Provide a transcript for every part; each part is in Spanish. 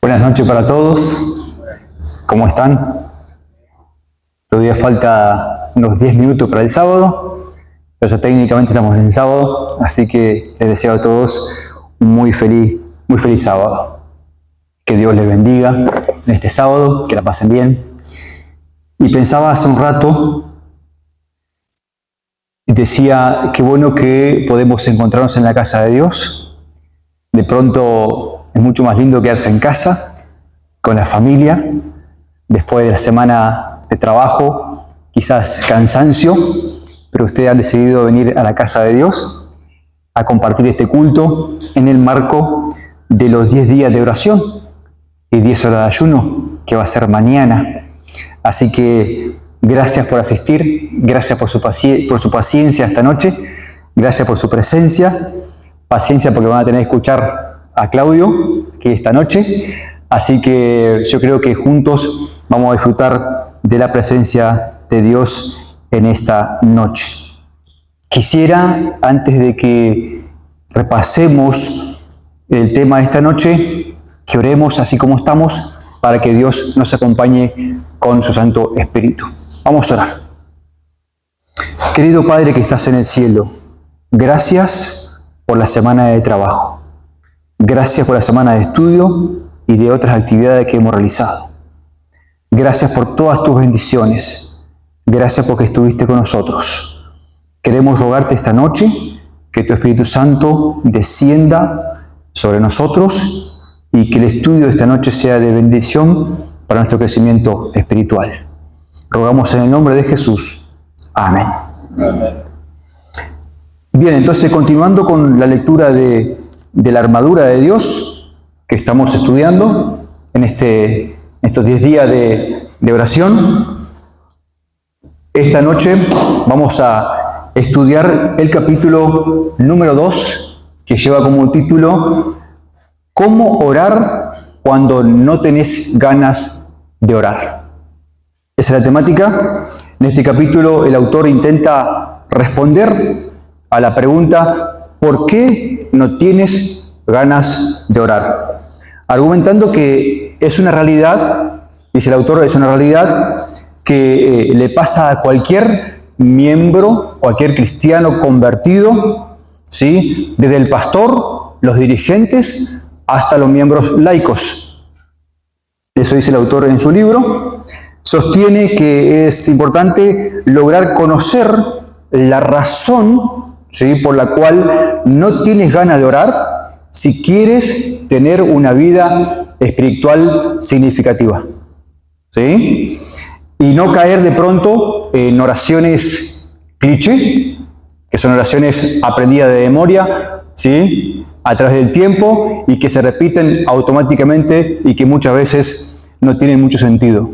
Buenas noches para todos. ¿Cómo están? Todavía falta unos 10 minutos para el sábado, pero ya técnicamente estamos en el sábado, así que les deseo a todos un muy feliz sábado. Que Dios les bendiga en este sábado, que la pasen bien. Y pensaba hace un rato y decía, qué bueno que podemos encontrarnos en la casa de Dios. De pronto es mucho más lindo quedarse en casa, con la familia, después de la semana de trabajo, quizás cansancio, pero ustedes han decidido venir a la casa de Dios a compartir este culto en el marco de los 10 días de oración y 10 horas de ayuno, que va a ser mañana. Así que gracias por asistir, gracias por su paciencia esta noche, gracias por su presencia, paciencia porque van a tener que escuchar a Claudio, que esta noche, así que yo creo que juntos vamos a disfrutar de la presencia de Dios en esta noche. Quisiera, antes de que repasemos el tema de esta noche, que oremos así como estamos, para que Dios nos acompañe con su Santo Espíritu. Vamos a orar. Querido Padre que estás en el cielo, gracias por la semana de trabajo. Gracias por la semana de estudio y de otras actividades que hemos realizado. Gracias por todas tus bendiciones. Gracias porque estuviste con nosotros. Queremos rogarte esta noche que tu Espíritu Santo descienda sobre nosotros y que el estudio de esta noche sea de bendición para nuestro crecimiento espiritual. Rogamos en el nombre de Jesús. Amén. Amén. Bien, entonces continuando con la lectura de la armadura de Dios que estamos estudiando en estos 10 días de oración. Esta noche vamos a estudiar el capítulo número 2, que lleva como título ¿Cómo orar cuando no tenés ganas de orar? Esa es la temática. En este capítulo el autor intenta responder a la pregunta ¿por qué no tienes ganas de orar? Argumentando que es una realidad, dice el autor, es una realidad que le pasa a cualquier miembro, cualquier cristiano convertido, ¿sí? Desde el pastor, los dirigentes, hasta los miembros laicos. Eso dice el autor en su libro. Sostiene que es importante lograr conocer la razón, ¿sí?, por la cual no tienes ganas de orar si quieres tener una vida espiritual significativa, ¿sí? Y no caer de pronto en oraciones cliché, que son oraciones aprendidas de memoria, ¿sí?, a través del tiempo y que se repiten automáticamente y que muchas veces no tienen mucho sentido,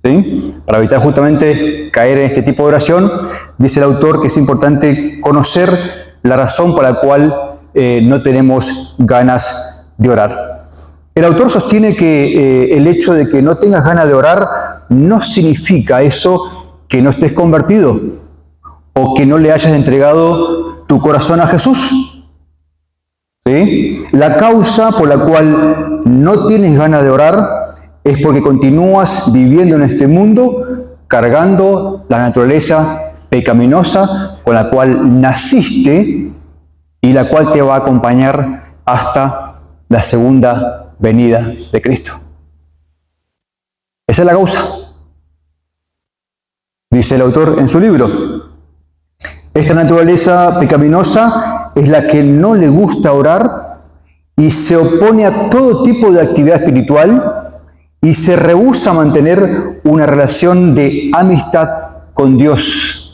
¿sí? Para evitar justamente caer en este tipo de oración, dice el autor que es importante conocer la razón por la cual no tenemos ganas de orar. El autor sostiene que el hecho de que no tengas ganas de orar no significa eso que no estés convertido o que no le hayas entregado tu corazón a Jesús, ¿sí? La causa por la cual no tienes ganas de orar es porque continúas viviendo en este mundo cargando la naturaleza pecaminosa con la cual naciste y la cual te va a acompañar hasta la segunda venida de Cristo. Esa es la causa. Dice el autor en su libro. Esta naturaleza pecaminosa es la que no le gusta orar y se opone a todo tipo de actividad espiritual y se rehúsa a mantener una relación de amistad con Dios.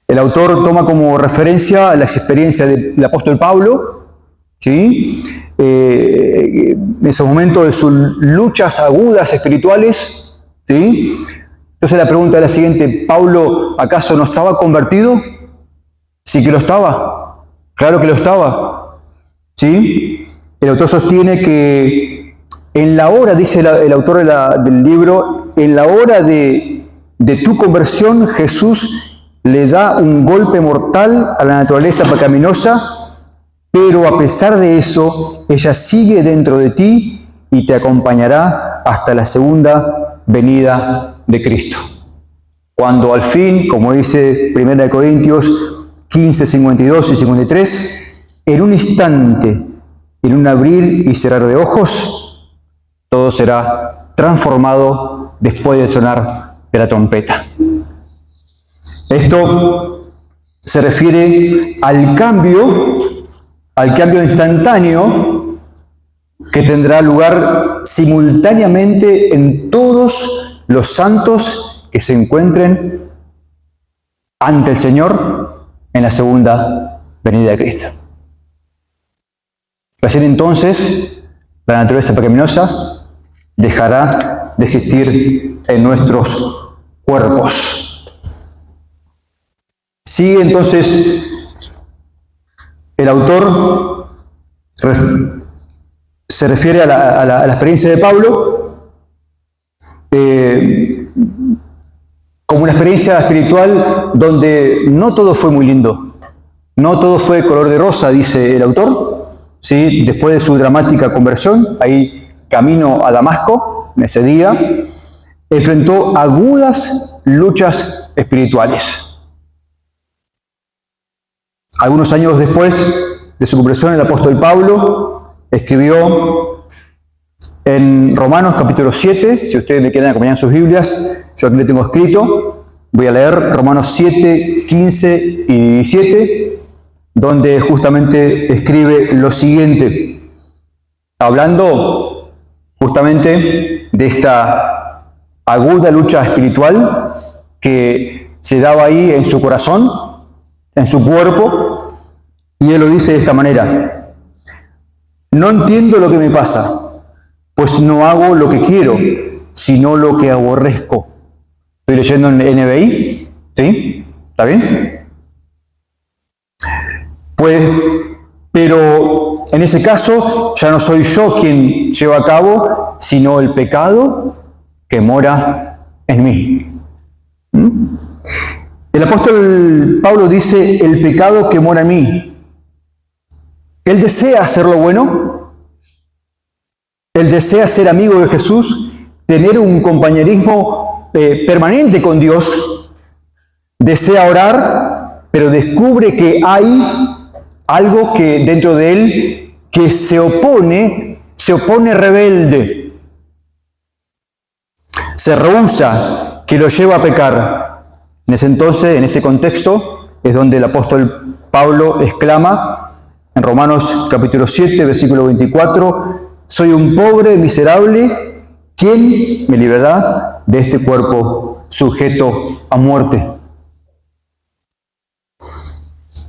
El autor toma como referencia las experiencias del apóstol Pablo, ¿sí? En esos momentos de sus luchas agudas espirituales, ¿sí? Entonces la pregunta es la siguiente: ¿Pablo acaso no estaba convertido? Sí que lo estaba, claro que lo estaba, ¿sí? El autor sostiene que en la hora, dice el autor del libro, en la hora de tu conversión, Jesús le da un golpe mortal a la naturaleza pecaminosa pero a pesar de eso, ella sigue dentro de ti y te acompañará hasta la segunda venida de Cristo. Cuando al fin, como dice 1 Corintios 15, 52 y 53, en un instante, en un abrir y cerrar de ojos, todo será transformado después del sonar de la trompeta. Esto se refiere al cambio instantáneo que tendrá lugar simultáneamente en todos los santos que se encuentren ante el Señor en la segunda venida de Cristo. Recién entonces la naturaleza pecaminosa dejará de existir en nuestros cuerpos. Sigue entonces el autor, se refiere a la experiencia de Pablo como una experiencia espiritual donde no todo fue muy lindo, no todo fue color de rosa, dice el autor, ¿sí? Después de su dramática conversión, ahí camino a Damasco, en ese día, enfrentó agudas luchas espirituales. Algunos años después de su conversión, el apóstol Pablo escribió en Romanos capítulo 7, si ustedes me quieren acompañar en sus Biblias, yo aquí le tengo escrito, voy a leer Romanos 7, 15 y 17, donde justamente escribe lo siguiente, hablando justamente de esta aguda lucha espiritual que se daba ahí en su corazón, en su cuerpo, y él lo dice de esta manera: no entiendo lo que me pasa, pues no hago lo que quiero, sino lo que aborrezco. Estoy leyendo en NBI, ¿sí? ¿Está bien? Pues, pero en ese caso ya no soy yo quien lleva a cabo, sino el pecado que mora en mí. El apóstol Pablo dice: el pecado que mora en mí. Él desea hacer lo bueno, él desea ser amigo de Jesús, tener un compañerismo permanente con Dios, desea orar, pero descubre que hay algo que dentro de él que se opone rebelde, se rehúsa, que lo lleva a pecar. En ese entonces, en ese contexto, es donde el apóstol Pablo exclama en Romanos capítulo 7, versículo 24, soy un pobre miserable, ¿quién me librará de este cuerpo sujeto a muerte?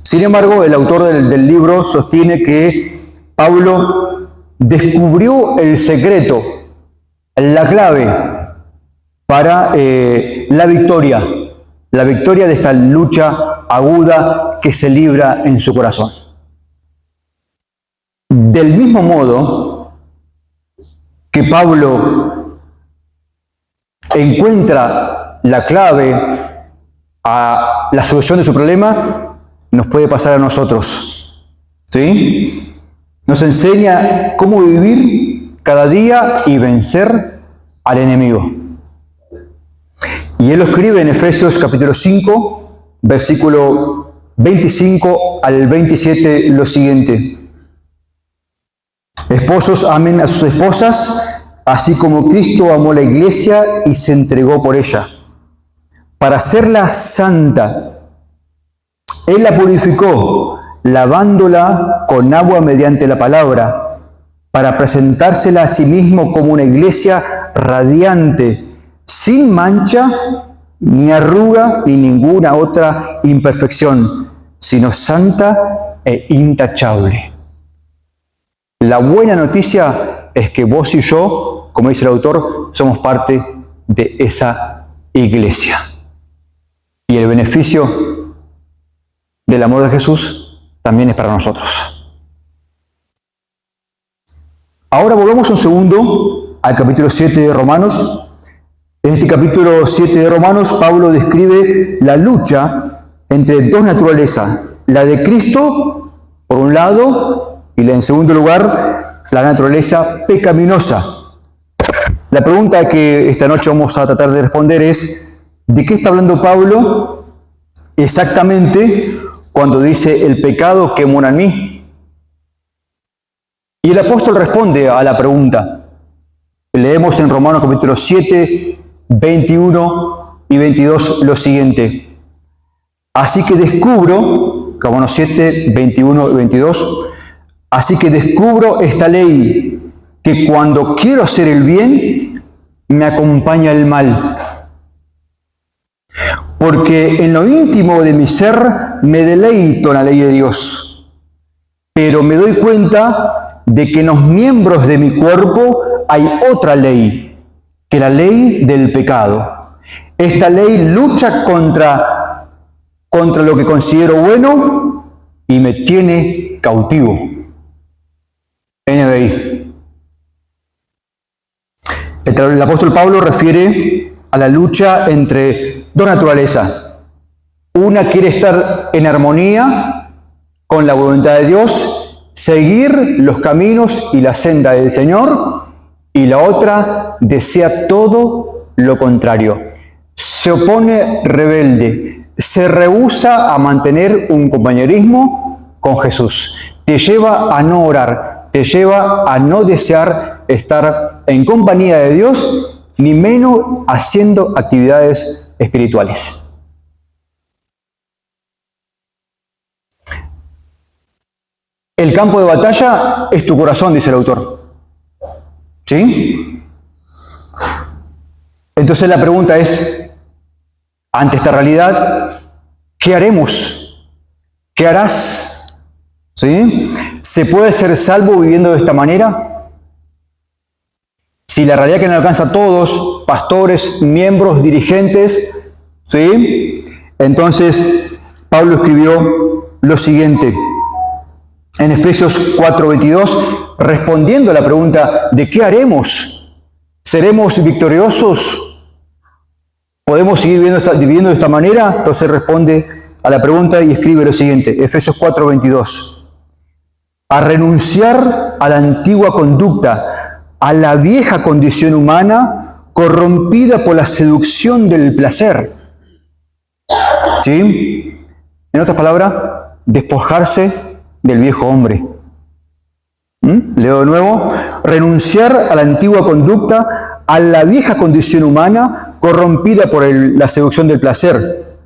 Sin embargo, el autor del libro sostiene que Pablo descubrió el secreto, la clave para la victoria de esta lucha aguda que se libra en su corazón. Del mismo modo que Pablo encuentra la clave a la solución de su problema, nos puede pasar a nosotros, ¿sí? Nos enseña cómo vivir cada día y vencer al enemigo. Y él lo escribe en Efesios capítulo 5, versículo 25 al 27, lo siguiente: esposos, amen a sus esposas, así como Cristo amó la iglesia y se entregó por ella, para hacerla santa. Él la purificó, lavándola con agua mediante la palabra, para presentársela a sí mismo como una iglesia radiante, sin mancha, ni arruga, ni ninguna otra imperfección, sino santa e intachable. La buena noticia es que vos y yo, como dice el autor, somos parte de esa iglesia. Y el beneficio del amor de Jesús también es para nosotros. Ahora volvamos un segundo al capítulo 7 de Romanos. En este capítulo 7 de Romanos, Pablo describe la lucha entre dos naturalezas, la de Cristo, por un lado, Y en segundo lugar, la naturaleza pecaminosa. La pregunta que esta noche vamos a tratar de responder es, ¿de qué está hablando Pablo exactamente cuando dice el pecado que mora en mí? Y el apóstol responde a la pregunta. Leemos en Romanos capítulo 7, 21 y 22 lo siguiente. Así que descubro, Romanos 7, 21 y 22, así que descubro esta ley, que cuando quiero hacer el bien, me acompaña el mal. Porque en lo íntimo de mi ser me deleito en la ley de Dios, pero me doy cuenta de que en los miembros de mi cuerpo hay otra ley, que la ley del pecado. Esta ley lucha contra lo que considero bueno y me tiene cautivo. NBI. El apóstol Pablo refiere a la lucha entre dos naturalezas. Una quiere estar en armonía con la voluntad de Dios, seguir los caminos y la senda del Señor, y la otra desea todo lo contrario. Se opone rebelde, se rehúsa a mantener un compañerismo con Jesús. Te lleva a no orar, te lleva a no desear estar en compañía de Dios, ni menos haciendo actividades espirituales. El campo de batalla es tu corazón, dice el autor. ¿Sí? Entonces la pregunta es, ante esta realidad, ¿qué haremos? ¿Qué harás? ¿Sí? ¿Se puede ser salvo viviendo de esta manera? Si la realidad que nos alcanza a todos, pastores, miembros, dirigentes, ¿sí? Entonces Pablo escribió lo siguiente en Efesios 4:22, respondiendo a la pregunta ¿de qué haremos? ¿Seremos victoriosos? ¿Podemos seguir viviendo de esta manera? Entonces responde a la pregunta y escribe lo siguiente, Efesios 4:22. A renunciar a la antigua conducta, a la vieja condición humana, corrompida por la seducción del placer. ¿Sí? En otras palabras, despojarse del viejo hombre. Leo de nuevo. Renunciar a la antigua conducta, a la vieja condición humana, corrompida por la seducción del placer.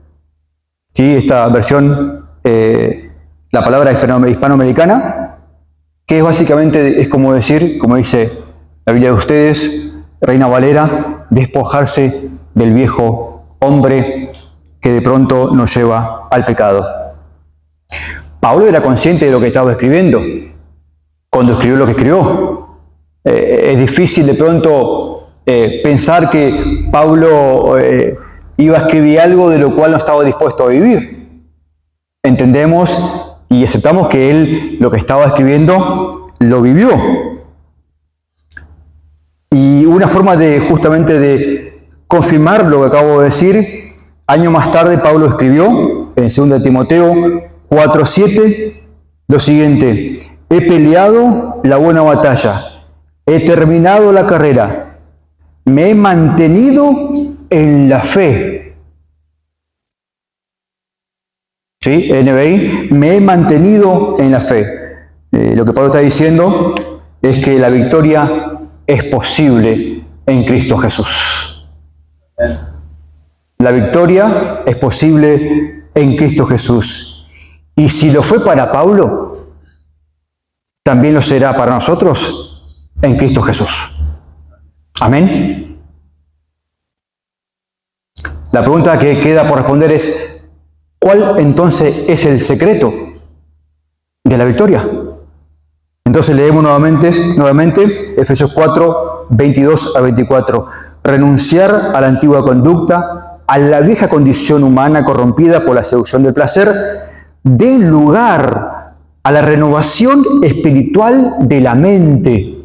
¿Sí? Esta versión, la palabra hispanoamericana, que es básicamente, es como decir, como dice la Biblia de ustedes, Reina Valera, despojarse del viejo hombre que de pronto nos lleva al pecado. Pablo era consciente de lo que estaba escribiendo cuando escribió lo que escribió. Es difícil de pronto pensar que Pablo iba a escribir algo de lo cual no estaba dispuesto a vivir. Entendemos y aceptamos que él lo que estaba escribiendo lo vivió. Y una forma de justamente de confirmar lo que acabo de decir, años más tarde Pablo escribió en 2 Timoteo 4:7 lo siguiente: he peleado la buena batalla, he terminado la carrera, me he mantenido en la fe. ¿Sí? NBI, me he mantenido en la fe. Lo que Pablo está diciendo es que la victoria es posible en Cristo Jesús. La victoria es posible en Cristo Jesús. Y si lo fue para Pablo, también lo será para nosotros en Cristo Jesús. Amén. La pregunta que queda por responder es, ¿cuál entonces es el secreto de la victoria? Entonces leemos nuevamente Efesios 4, 22 a 24. Renunciar a la antigua conducta, a la vieja condición humana corrompida por la seducción del placer, den lugar a la renovación espiritual de la mente.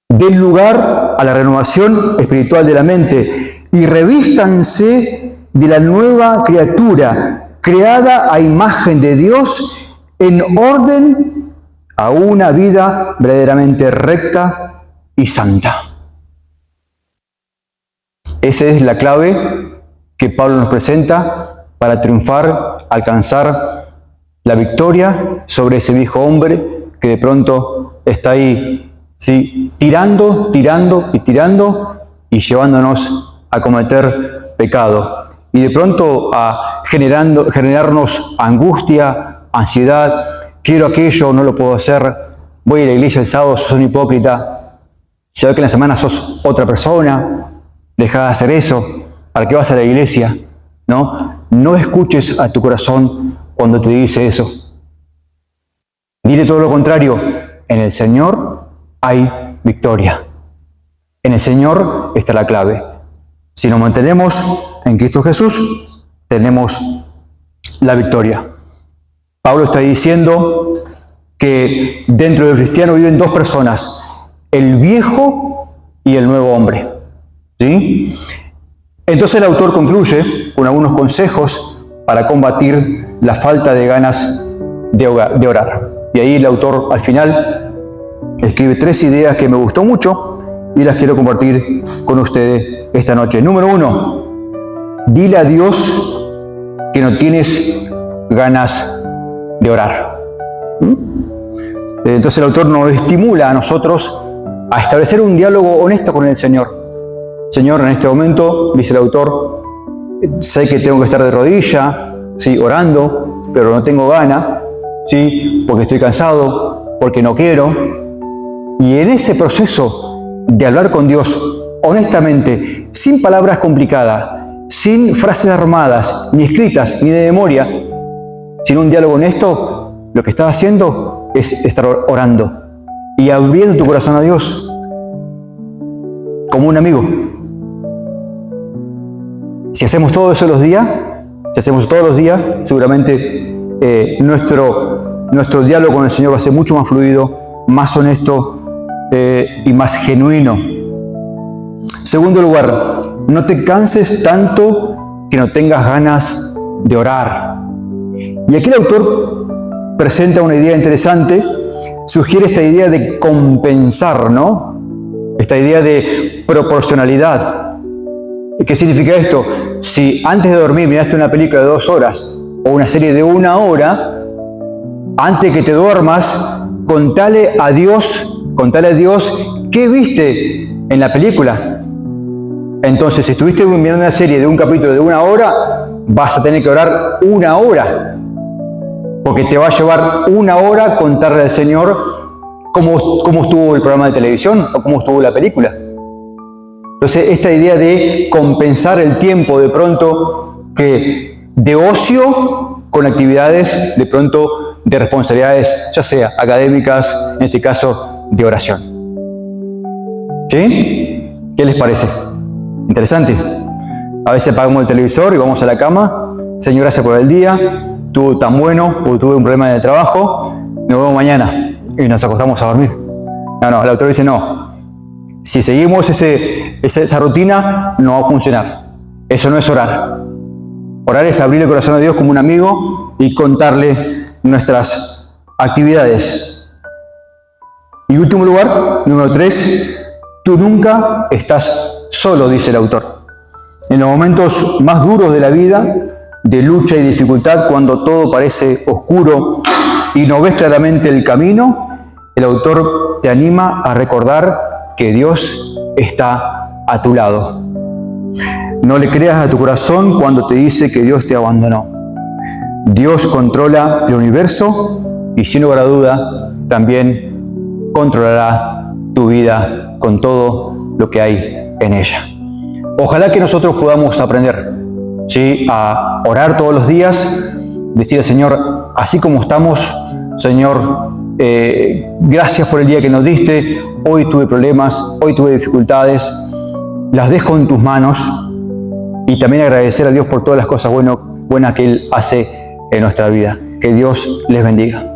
Den lugar a la renovación espiritual de la mente y revístanse de la nueva criatura, creada a imagen de Dios en orden a una vida verdaderamente recta y santa. Esa es la clave que Pablo nos presenta para triunfar, alcanzar la victoria sobre ese viejo hombre que de pronto está ahí, ¿sí?, tirando y llevándonos a cometer pecado. Y de pronto a generarnos angustia, ansiedad, quiero aquello, no lo puedo hacer, voy a la iglesia el sábado, sos un hipócrita, se ve que en la semana sos otra persona, deja de hacer eso, ¿para qué vas a la iglesia? No escuches a tu corazón cuando te dice eso. Dile todo lo contrario, en el Señor hay victoria. En el Señor está la clave. Si nos mantenemos en Cristo Jesús, tenemos la victoria. Pablo está diciendo que dentro del cristiano viven dos personas, el viejo y el nuevo hombre. ¿Sí? Entonces el autor concluye con algunos consejos para combatir la falta de ganas de orar. Y ahí el autor al final escribe 3 ideas que me gustó mucho y las quiero compartir con ustedes esta noche. Número 1, dile a Dios que no tienes ganas de orar. Entonces el autor nos estimula a nosotros a establecer un diálogo honesto con el Señor. Señor, en este momento, dice el autor, sé que tengo que estar de rodilla, ¿sí?, orando, pero no tengo ganas, ¿sí?, porque estoy cansado, porque no quiero. Y en ese proceso de hablar con Dios honestamente, sin palabras complicadas, sin frases armadas, ni escritas, ni de memoria, sin un diálogo honesto, lo que estás haciendo es estar orando y abriendo tu corazón a Dios como un amigo. Si hacemos todo eso todos los días, seguramente nuestro diálogo con el Señor va a ser mucho más fluido, más honesto y más genuino. Segundo lugar, no te canses tanto que no tengas ganas de orar. Y aquí el autor presenta una idea interesante, sugiere esta idea de compensar, ¿no? Esta idea de proporcionalidad. ¿Qué significa esto? Si antes de dormir miraste una película de 2 horas o una serie de 1 hora, antes que te duermas, contale a Dios qué viste en la película. Entonces, si estuviste mirando una serie de un capítulo de 1 hora, vas a tener que orar 1 hora, porque te va a llevar 1 hora contarle al Señor cómo estuvo el programa de televisión o cómo estuvo la película. Entonces, esta idea de compensar el tiempo de pronto que de ocio con actividades de pronto de responsabilidades, ya sea académicas, en este caso de oración. ¿Sí? ¿Qué les parece? Interesante. A veces apagamos el televisor y vamos a la cama. Señor, gracias por el día. Estuvo tan bueno, o tuve un problema en el trabajo. Nos vemos mañana. Y nos acostamos a dormir. No, el autor dice no. Si seguimos esa rutina, no va a funcionar. Eso no es orar. Orar es abrir el corazón a Dios como un amigo y contarle nuestras actividades. Y último lugar, número 3, tú nunca estás solo, dice el autor. En los momentos más duros de la vida, de lucha y dificultad, cuando todo parece oscuro y no ves claramente el camino, el autor te anima a recordar que Dios está a tu lado. No le creas a tu corazón cuando te dice que Dios te abandonó. Dios controla el universo y sin lugar a duda también controlará tu vida con todo lo que hay en ella. Ojalá que nosotros podamos aprender, ¿sí?, a orar todos los días, decir al Señor, así como estamos, Señor, gracias por el día que nos diste, hoy tuve problemas, hoy tuve dificultades, las dejo en tus manos, y también agradecer a Dios por todas las cosas buenas que Él hace en nuestra vida. Que Dios les bendiga.